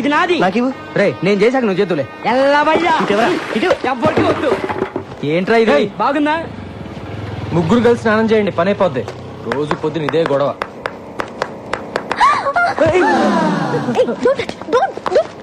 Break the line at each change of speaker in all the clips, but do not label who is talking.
ఇది నాది.
నాకు
రే నేను చేశాక నువ్వు చేతులే ఎల్లబయ్యా ఎవ్వరికి వద్దు.
ఏంట్రా ఇది?
బాగుందా?
ముగ్గురు కలిసి స్నానం చేయండి, పని అయిపోద్ది. రోజు పొద్దున ఇదే గొడవ.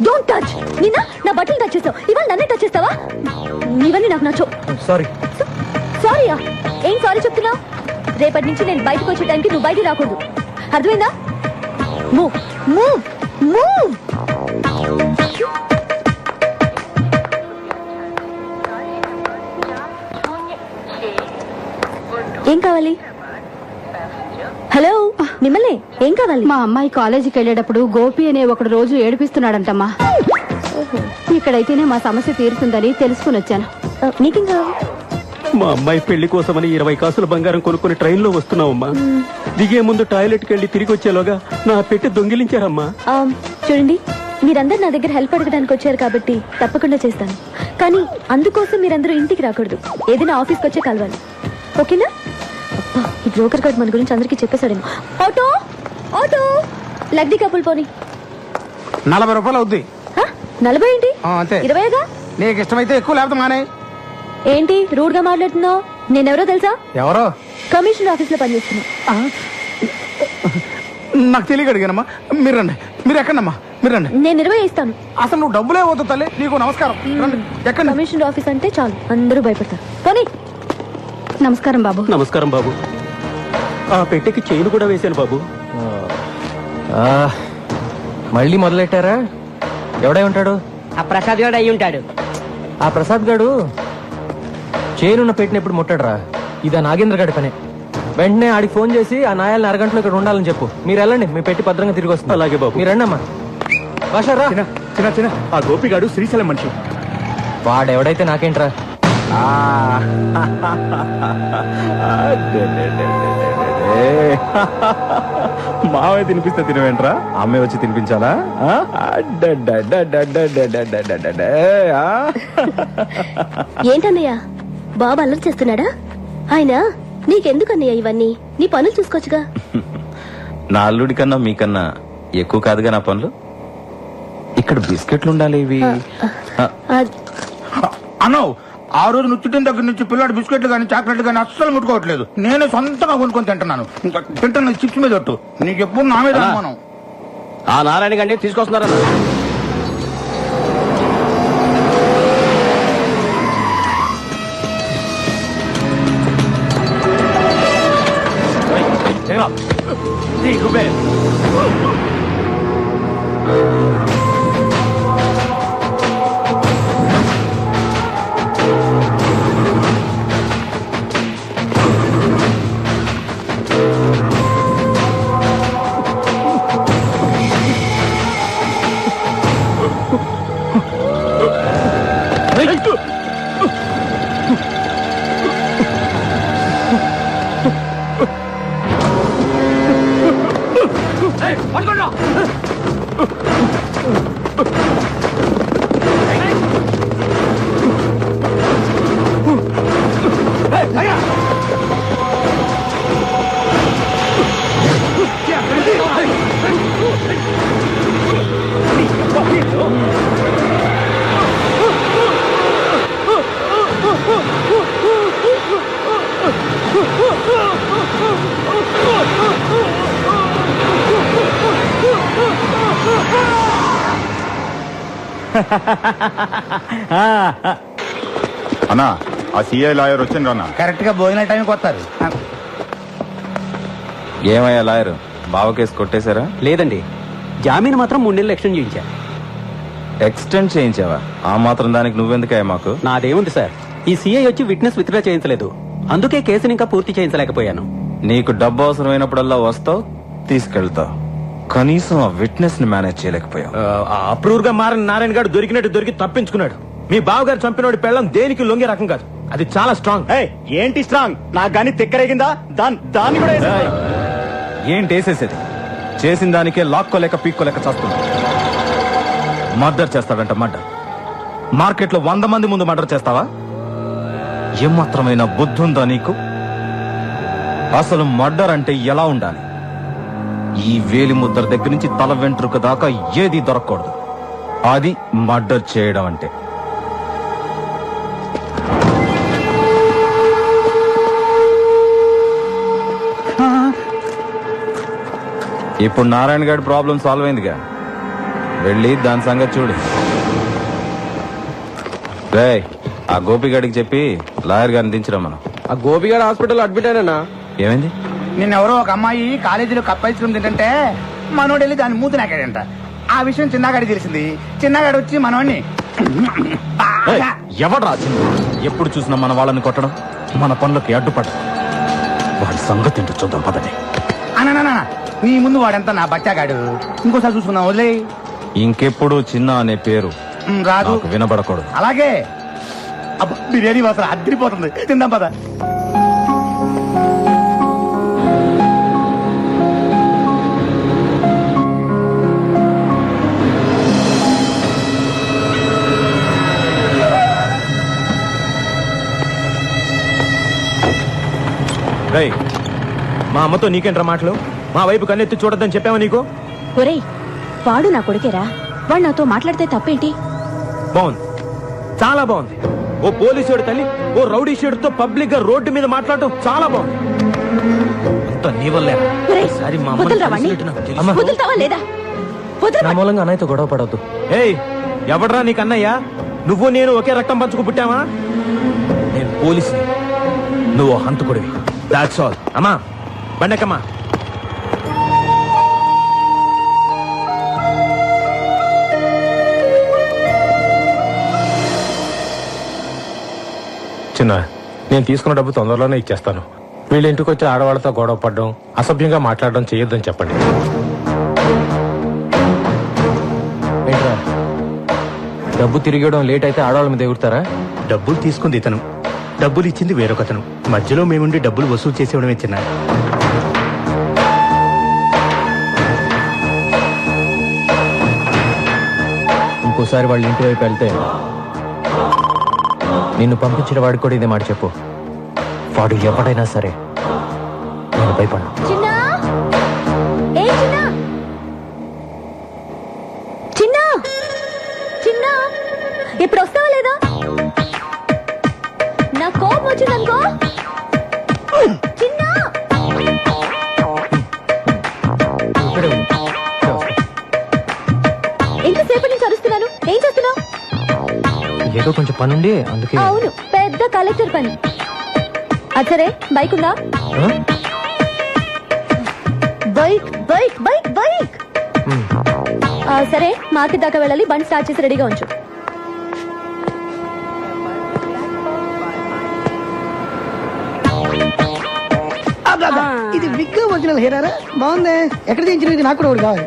Don't touch. నిన్న నా బట్టలు టచ్ చేస్తావు, ఇవాళ నన్నే టచ్ చేస్తావా? నీవన్నీ నాకు నచ్చవు.
సారీ.
సారీయా? ఏం సారీ చెప్తున్నావు? రేపటి నుంచి నేను బయటకు వచ్చే టైంకి నువ్వు బయటికి రాకూడదు, అర్థమైందా? Move move move. ఏం కావాలి? హలో, మిమ్మల్ని ఏం కావాలి?
మా అమ్మాయి కాలేజీకి వెళ్ళేటప్పుడు గోపి అనే ఒకడు రోజు ఏడిపిస్తున్నాడంటమ్మా. ఇక్కడైతేనే మా సమస్య తీరుతుందని తెలుసుకుని వచ్చాను.
నీకేం కావాలి?
మా అమ్మాయి పెళ్లి కోసమని 20 కాసుల బంగారం కొనుక్కుని ట్రైన్లో వస్తున్నావమ్మా. దిగే ముందు టాయిలెట్కి వెళ్ళి తిరిగి వచ్చేలోగా నా పెట్టి దొంగిలించారమ్మా.
చూడండి, మీరందరూ నా దగ్గర హెల్ప్ అడగడానికి వచ్చారు కాబట్టి తప్పకుండా చేస్తాను. కానీ అందుకోసం మీరందరూ ఇంటికి రాకూడదు, ఏదైనా ఆఫీస్కి వచ్చే కలవాలి, ఓకేనా? ఈ బ్రోకర్ గార్డ్ మన గురించి అందరికీ చెప్పేశాడేమో. ఆటో ఆటో లగ్ది కపుల్ పోనీ.
40 రూపాయలు అవుద్ది.
40 ఏంటి?
అంతే.
20గా?
నీకు ఇష్టమైతే ఎక్కువ, లేకపోతే మానే.
ఏంటి రూడ్ గా మాట్లాడుతున్నావు? నేనెవరో తెలుసా?
ఎవరో?
కమిషన్ ఆఫీస్ లో పనిచేస్తున్నా.
నాకు తెలియక అడిగానమ్మా. మీరు రండి. మీరు ఎక్కడమ్మా? మీరు రండి.
నేను 20 ఇస్తాను.
అసలు నువ్వు డబ్బులే వద్దు తల్లి, నీకు నమస్కారం. రండి. ఎక్కడ?
కమిషన్ ఆఫీస్ అంటే చాలు అందరూ భయపడతారు. పోనీ.
నమస్కారం బాబు.
నమస్కారం బాబు. ఆ పెట్టెకి చైన్ కూడా వేశాను బాబు.
మళ్ళీ మొదలెట్టారా? ఎవడై ఉంటాడు?
ఆ ప్రసాద్ గారు అయి ఉంటాడు.
ఆ ప్రసాద్ గాడు చైనున్న పెట్టిన ఎప్పుడు ముట్టాడురా? ఇదా నాగేంద్ర గాడి పనే. వెంటనే ఆడికి ఫోన్ చేసి ఆ నాయాలని అరగంటలో ఇక్కడ ఉండాలని చెప్పు. మీరు వెళ్ళండి, మీ పెట్టి భద్రంగా తిరిగి వస్తుంది.
అలాగే బాబు.
మీరు రండి అమ్మా. బాషారా?
చిన్న ఆ గోపిగాడు శ్రీశైలం మనిషి.
వాడెవడైతే నాకేంట్రా?
మావే తినిపిస్తే తినవేంట్రా? అమ్మే వచ్చి తినిపించాలా?
ఏంటన్నయ్య బాబు అల్లరి చేస్తున్నాడా? ఆయన నీకెందుకన్నయ్య ఇవన్నీ? నీ పనులు చూసుకోవచ్చుగా.
నా అల్లుడి కన్నా మీకన్నా ఎక్కువ కాదుగా నా పనులు. ఇక్కడ బిస్కెట్లు ఉండాలి. ఇవి
అన్నావు. ఆ రోజు నుచ్చిటిన దగ్గర నుంచి పిల్లాడు బిస్కెట్లు కానీ చాక్లెట్లు కానీ అస్సలు ముట్టుకోవట్లేదు. నేనే సొంతంగా కొనుక్కొని తింటున్నాను. ఇంకా తింటున్న చిప్స్ మీద ఒట్టు. నీకు ఎప్పుడు నా మీద అనుమానం.
ఆ నారాయణ గండి తీసుకొస్తున్నారా?
అన్నా, ఆ సిఐ లాయర్ వచ్చిండ్రు అన్న.
కరెక్ట్ గా భోజన టైంకి వస్తారు.
ఏమయ్యా లాయర్, బావ కేసు కొట్టేశారా?
లేదండి, జామీన్ మాత్రం 3 నెలలు ఎక్స్టెండ్ చేయించా.
ఎక్స్టెండ్ చేయించావా? ఆ మాత్రం దానికి నువ్వెందుకయ్యా మాకు?
నాదేముంది సార్, ఈ సిఐ వచ్చి విట్నెస్ విత్డ్రా చేయించలేదు, అందుకే కేసుని ఇంకా పూర్తి చేయించలేకపోయాను.
నీకు డబ్బు అవసరమైనప్పుడల్లా వస్తావు, తీసుకెళ్తావు, కనీసం ఆ విట్నెస్ ని మేనేజ్ చేయలేకపోయావు.
అప్రూవ్ గా మారిన నారాయణ గారు దొరికినట్టు దొరికి తప్పించుకున్నాడు. మీ బావగారు చంపినోడి పెళ్ళం దేనికి లొంగే రకం కాదు, అది చాలా స్ట్రాంగ్.
ఏంటి స్ట్రాంగ్? నాకు గానీ తిక్కరేగిందా? దాన్ని కూడా
ఏంటి వేసేసేది? చేసిన దానికే లాక్కోలేక పీక్కోలేక చేస్తుంది. మర్డర్ చేస్తాడంట. మర్డర్ మార్కెట్ లో 100 మంది ముందు మర్డర్ చేస్తావా? ఏమాత్రమైన బుద్ధి ఉందా నీకు? అసలు మర్డర్ అంటే ఎలా ఉండాలి? ఈ వేలి ముద్ర దగ్గర నుంచి తల వెంట్రుక దాకా ఏది దొరకకూడదు. అది మర్డర్ చేయడం అంటే. ఇప్పుడు నారాయణ గారి ప్రాబ్లం సాల్వ్ అయిందిగా, వెళ్ళి దాని సంగతి చూడు. రేయ్, ఆ గోపిగాడికి చెప్పి లాయర్ గారిని దించరా మనం.
ఆ గోపిగాడు హాస్పిటల్ అడ్మిట్ అయినా.
ఏమైంది?
నిన్నెవరో ఒక అమ్మాయి కాలేజీలో కప్ ఐస్ క్రీమ్ తింటే మనోడు వెళ్ళి దాన్ని మూతి నాకాడంట. ఆ విషయం చిన్నగాడికి తెలిసింది. చిన్నగాడు వచ్చి మనోడిని
ఎవడ్రా చిన్న? ఎప్పుడు చూసినా మన వాళ్ళని కొట్టడం, మన పనులకి అడ్డుపడడం. వాడి సంగతి ఏంటో చూద్దాం పదండి.
అన్న నీ ముందు వాడంతా నా బచ్చాగాడు. ఇంకోసారి చూసుకుందాం, వదిలే.
ఇంకెప్పుడు చిన్న అనే పేరు
రాదు,
నాకు వినబడకూడదు.
అలాగే. అబ్బా, బిర్యానీ వాసన అద్దరిపోతుంది. తిందాం పద.
రేయ్, మా అమ్మతో నీకేంట్రా మాటలు? మా వైపు కన్నెత్తి చూడొద్దని చెప్పావా నీకు?
ఒరేయ్, వాడు నా కొడుకేరా, వాడు నాతో మాట్లాడితే తప్పేంటి?
బాగుంది, చాలా బాగుంది. ఓ పోలీసుడు తల్లి ఓ రౌడీ షేడుతో పబ్లిక్ గా రోడ్డు మీద మాట్లాడటం చాలా బాగుంది. అంత నీ వల్లే.
ఒరేయ్,
ఈసారి మా అమ్మని
వదలరా వాణ్ణి?
కలిసినట్టు నాకు తెలుసు.
వదులుతావా లేదా? వదలరా.
నా మూలంగా అన్నయ్యతో గొడవ పడవద్దు.
ఏయ్, ఎవడ్రా నీకు అన్నయ్య? నువ్వు నేను ఒకే రక్తం పంచుకు పుట్టావా? నేను పోలీసుని, నువ్వు హంతకుడివి. That's all. అమ్మా, బండకమ్మా.
చిన్న, నేను తీసుకున్న డబ్బు తొందరలోనే ఇచ్చేస్తాను. వీళ్ళ ఇంటికి వచ్చి ఆడవాళ్ళతో గొడవ పడడం, అసభ్యంగా మాట్లాడడం చేయొద్దని చెప్పండి.
ఏంట్రా, డబ్బు తిరిగడం లేట్ అయితే ఆడవాళ్ళ మీద ఎగురుతారా?
డబ్బులు తీసుకుంది ఇతను, డబ్బులు ఇచ్చింది వేరొకతను. మధ్యలో మేముండి డబ్బులు వసూలు చేసేవడమే చిన్న.
ఇంకోసారి వాళ్ళ ఇంటి వైపు వెళ్తే నిన్ను పంపించిన వాడికి కూడా ఇదే మాట చెప్పు. వాడు ఎవడైనా సరే నేను భయపడను.
చిన్నా, ఏ చిన్నా, చిన్నా, చిన్నా, ఇప్పుడు వస్తావా లేదా? నా కోపం వచ్చిందనుకో. చిన్నా,
ఇక్కడే ఉండు. ఇక్కడే వస్తా.
ఎంతసేపటి నుంచి అరుస్తున్నాను? ఏం చేస్తున్నావు?
ఏదో కొంచెం పనుండి అందుకే.
అవును, పెద్ద కలెక్టర్ పని. అచ్చరే, బైక్ ఉందా?
ఆ?
Bike bike bike bike.
ఉమ్.
సరే, మార్కెట్ దాకా వెళ్ళాలి. బండి స్టార్ట్ చేసి రెడీగా ఉంచు.
ఇది బిగ్ ఒరిజినల్ హెయిరారా? బాగుంది. ఎక్కడ చేయించిన? ఇది నాకు కూడా ఒకటి కావాలి.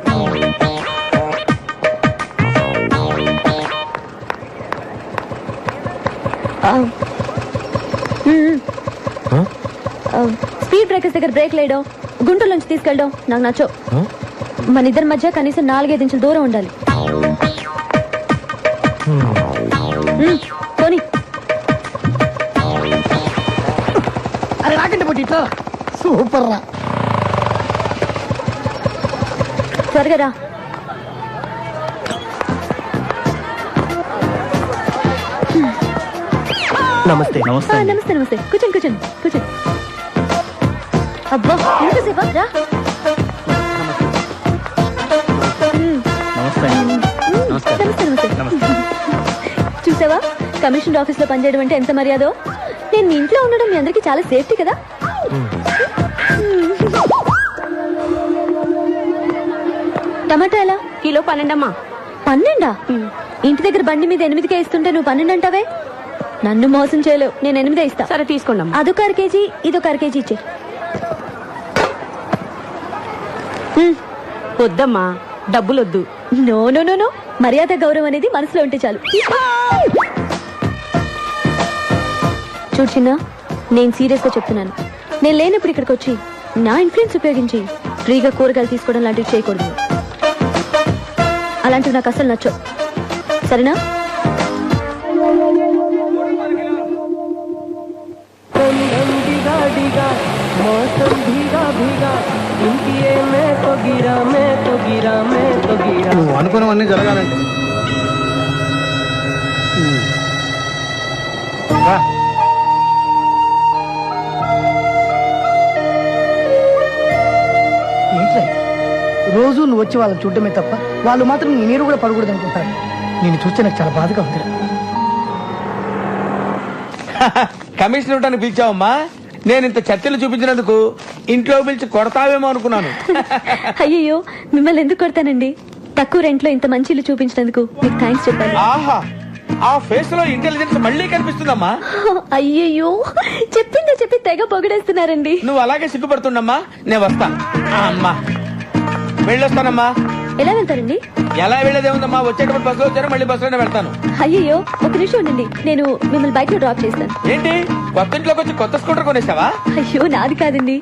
స్పీడ్ బ్రేకర్స్ దగ్గర బ్రేక్ లేయడం, గుంటల నుంచి తీసుకెళ్ళడం నాకు నచ్చవు.
ఆ?
మన ఇద్దరి మధ్య కనీసం 4-5 ఇంచుల దూరం ఉండాలి. పోనీ.
అరే నాకంటే పోటీ ఇట్లా సూపర్ రా.
త్వరగా రా.
నమస్తే.
నమస్తే నమస్తే. కూర్చోండి కూర్చోండి కూర్చోండి. అబ్బా, ఎంతసేపా? రా. నమస్తే నమస్తే. చూసావా, కమిషనర్ ఆఫీస్ లో పనిచేయడం అంటే ఎంత మర్యాదో. నేను మీ ఇంట్లో ఉండడం మీ అందరికి చాలా సేఫ్టీ కదా. టమాటా ఎలా?
కిలో 12 అమ్మా.
12? ఇంటి దగ్గర బండి మీద 8కే ఇస్తుంటే నువ్వు 12 అంటావే? నన్ను మోసం చేయలేవు. నేను 8 ఇస్తా.
సరే తీసుకోండి అమ్మా.
అదొక 1/2 కేజీ, ఇదొక 1/2 కేజీ ఇచ్చే.
వద్దమ్మా, డబ్బులొద్దు.
నో నో నో నో, మర్యాద గౌరవం అనేది మనసులో ఉంటే చాలు. చూడు చిన్న, నేను సీరియస్ గా చెప్తున్నాను. నేను లేనప్పుడు ఇక్కడికి వచ్చి నా ఇన్ఫ్లుయెన్స్ ఉపయోగించి ఫ్రీగా కూరగాయలు తీసుకోవడం లాంటివి చేయకూడదు. అలాంటివి నాకు అసలు నచ్చవు. సరేనా?
నువ్వు అనుకున్నవన్నీ జరగాలంటే ఏంట్రా ఇది? రోజు నువ్వు వచ్చి వాళ్ళని చూడటమే తప్ప వాళ్ళు మాత్రం నీ నీరు కూడా పడకూడదు అనుకుంటారు. నేను చూస్తే నాకు చాలా బాధగా ఉంది.
కమిషన్ ఇవ్వడానికి పిలిచావమ్మా? నేను ఇంత చర్చలు చూపించినందుకు ఇంట్లో పిలిచి కొడతావేమో అనుకున్నాను.
అయ్యయ్యో, మిమ్మల్ని ఎందుకు కొడతానండి? తక్కువ రెంట్ లో ఇంత మంచి ఇల్లు చూపించినందుకు మీకు థ్యాంక్స్ చెప్పాలి.
ఆహా, ఆ ఫేస్ లో ఇంటెలిజెన్స్ మళ్ళీ కనిపిస్తుందమ్మా.
అయ్యయ్యో, చెప్పిందే చెప్పి తెగ పొగడేస్తున్నారండి.
నువ్వు అలాగే సిగ్గుపడుతుండమ్మా. నేను వస్తా. అమ్మా వెళ్ళొస్తానమ్మా.
ఎలా వెళ్తారండి?
ఎలా వెళ్ళేదే ఉందమ్మా, వచ్చేటప్పుడు బస్సులో వచ్చారు, మళ్ళీ బస్సులోనే వెళ్తాను.
అయ్యయ్యో, ఒక నిమిషం ఉండండి, నేను మిమ్మల్ని బైక్ లో డ్రాప్ చేస్తాను.
ఏంటి, కొత్త ఇంట్లోకి వచ్చి కొత్త స్కూటర్ కొనేసావా?
అయ్యో, నాది కాదండి.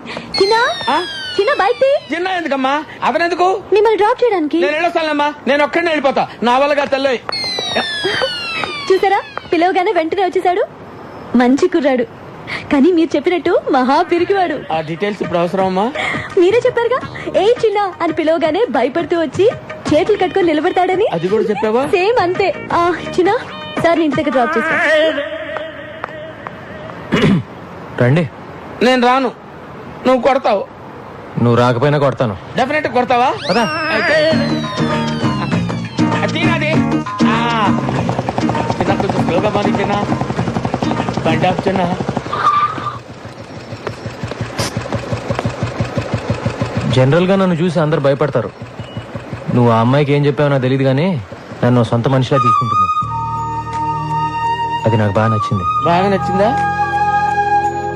చిన్న బైక్
చిన్న ఎందుకమ్మా, అతనెందుకు?
మిమ్మల్ని డ్రాప్ చేయడానికి.
నేను వెళ్ళొస్తానమ్మా, నేను ఒక్కడిని వెళ్ళిపోతా. నా వల్లగా తల్లి.
చూసారా, పిలవగానే వెంటనే వచ్చేసాడు. మంచి కుర్రాడు, కానీ మీరు చెప్పినట్టు మహా పిరికివాడు.
ఆ డీటెయిల్స్ ఇప్పుడు అవసరం అమ్మా?
మీరే చెప్పారుగా, ఏ చిన్న అని పిలవగానే భయపడుతూ వచ్చి చేతులు కట్టుకొని నిలబడతాడని.
అది కూడా చెప్పావా?
సేమ్ అంతే. చిన్న సార్, ఇంటి దగ్గర డ్రాప్ చేస్తా.
రండి.
నేను రాను, నువ్వు కొడతావు.
నువ్వు రాకపోయినా కొడతాను.
డెఫినెట్ కొడతావా?
పదా.
చిన్నది చిన్న, కొంచెం స్లోగా మారి చిన్న. బండి ఆఫ్ చిన్న.
జనరల్ గా నన్ను చూసి అందరు భయపడతారు. నువ్వు ఆ అమ్మాయికి ఏం చెప్పావో నాకు తెలియదు, కానీ నన్ను సొంత మనిషిలా తీసుకుంటున్నావు. అది నాకు బాగా నచ్చింది.
బాగా నచ్చిందా?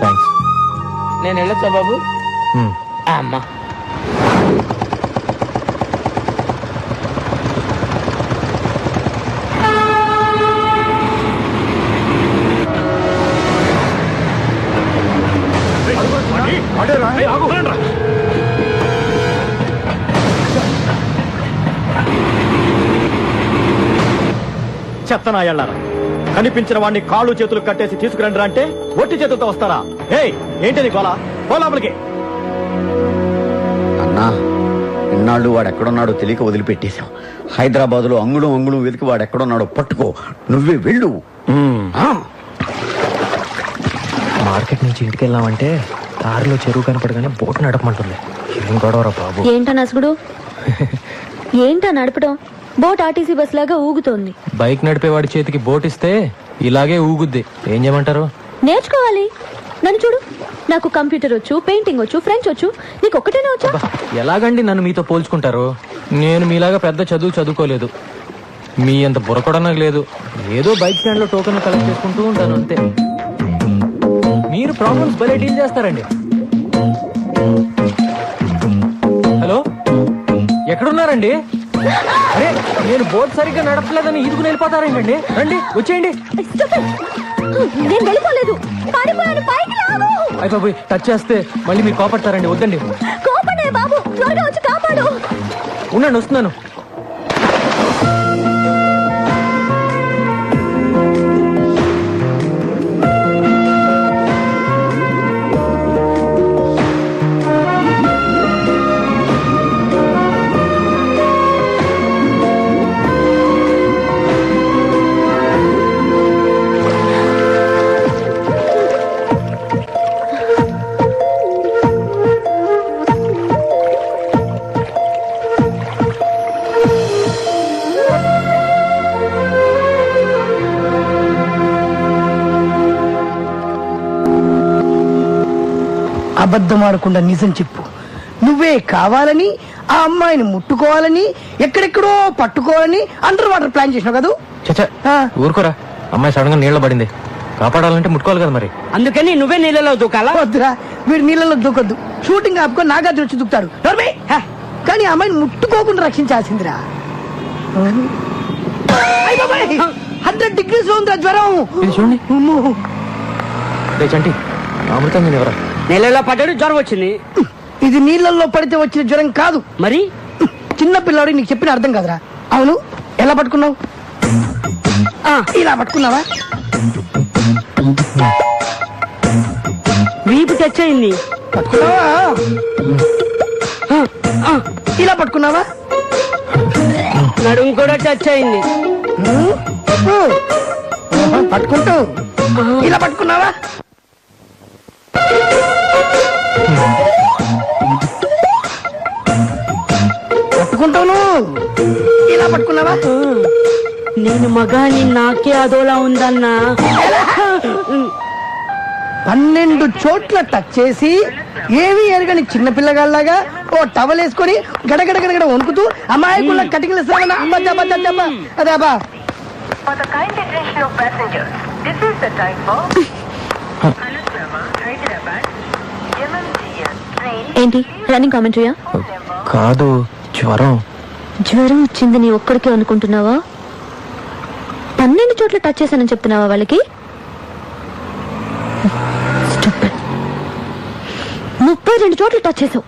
థ్యాంక్స్.
నేను వెళ్ళొచ్చా బాబు? అమ్మా,
చెత్తనాయళ్ళారా, కనిపించిన వాడిని కాళ్ళు చేతులు కట్టేసి తీసుకురండి అంటే ఒట్టి చేతులతో వస్తారా? ఏయ్, ఏంటి నీ గోలా? లోపలికి.
అన్నా, ఇన్నాళ్ళు వాడు ఎక్కడున్నాడో తెలియక వదిలిపెట్టేశాం. హైదరాబాద్ లో అంగుళం వెతికి వాడు ఎక్కడున్నాడో పట్టుకో. నువ్వే వెళ్ళు.
మార్కెట్ నుంచి ఇంటికి వెళ్ళామంటే దారిలో చెరువు కనపడగానే బోట్ నడపమంటుంది. ఏం గొడవరా బాబు?
ఏంటా నసుగుడు? ఏంటా నడపడం? బోట్ ఆర్టీసీ బస్ లాగా ఊగుతోంది.
బైక్ నడిపేవాడి చేతికి బోట్ ఇస్తే ఇలాగే ఊగుద్ది. ఏం చేయమంటారు?
నేర్చుకోవాలి. నన్ను చూడు, నాకు కంప్యూటర్ వచ్చు, పెయింటింగ్ వచ్చు, ఫ్రెంచ్ వచ్చు. నీకు ఒక్కటేనే వచ్చా?
ఎలాగండి నన్ను మీతో పోల్చుకుంటారు? నేను మీలాగా పెద్ద చదువుకోలేదు. మీ అంత బుర్ర నాకు లేదు. ఏదో బైక్ స్టాండ్ లో టోకెన్ కలెక్ట్ చేసుకుంటూ ఉంటాను అంతే. మీరు ప్రాబ్లమ్స్ భలే డీల్ చేస్తారండి. హలో, ఎక్కడున్నారండి? అరే, నేను బోట్ సరిగ్గా నడపలేదని ఈదుకుని వెళ్ళిపోతారేంటండి? రండి, వచ్చేయండి.
నేను వెళ్ళిపోలేదు, పారిపోయాను. పైకి లాగు.
అయిపోయి టచ్ చేస్తే మళ్ళీ మీరు కోపడతారండి. వద్దండి.
కోపడే బాబు, త్వరగా వచ్చి కాపాడు.
ఉండండి, వస్తున్నాను.
అబద్ధం ఆడకుండా నిజం చెప్పు. నువ్వే కావాలని ఆ అమ్మాయిని ముట్టుకోవాలని, ఎక్కడెక్కడో పట్టుకోవాలని అండర్ వాటర్ ప్లాన్ చేసినావు కదా?
చచ్చా, ఊరుకోరా. అమ్మాయి సడన్ గా నీళ్ళ పడింది. కాపాడాలంటే ముట్టుకోవాలి కదా మరి.
అందుకని నువ్వే నీళ్ళలో దూకాలా?
వద్దురా, వీడు నీళ్ళలో దూకొద్దు. షూటింగ్ ఆపుకొని నాగార్జున వచ్చి దూకుతాడు. కానీ ఆ అమ్మాయిని ముట్టుకోకుండా రక్షించాల్సిందిరా. 100 degrees లో ఉందిరా జ్వరం.
ఇది చూడండి. చంటి, అమృతం నేను ఎవరా?
నీళ్ళలో పడ్డాడు, జ్వరం వచ్చింది.
ఇది నీళ్ళల్లో పడితే వచ్చిన జ్వరం కాదు.
మరి
చిన్న పిల్లాడు నీకు చెప్పిన అర్థం కాదురా. అవును, ఎలా పట్టుకున్నావు? ఇలా పట్టుకున్నావా?
వీపు టచ్ అయింది.
పట్టుకున్నావా? ఇలా పట్టుకున్నావా?
నడుము కూడా టచ్ అయింది.
పట్టుకుంటావు. ఇలా పట్టుకున్నావా? పట్టుకుంటాను. ఇలా పట్టుకున్నావా?
నేను మగాని నాకే అదోలా ఉందన్నా.
12 చోట్ల టచ్ చేసి ఏమీ ఎరగని చిన్న పిల్లగాళ్ళలాగా ఓ టవల్ వేసుకొని గడగడ గడగడ వణుకుతూ అమాయకుల కటికలు ఇస్తామన్నా. అదే అబ్బా.
For the kind attention of passengers, this is the time for Alaslama, Hyderabad, MMTS train.
ఏంటి రన్నింగ్ కామెంటరీయా?
కాదు, జ్వరం.
జ్వరం వచ్చింది నీ ఒక్కడికే అనుకుంటున్నావా? 12 చోట్ల టచ్ చేశానని చెప్తున్నావా వాళ్ళకి? 32 చోట్ల టచ్ చేసావు.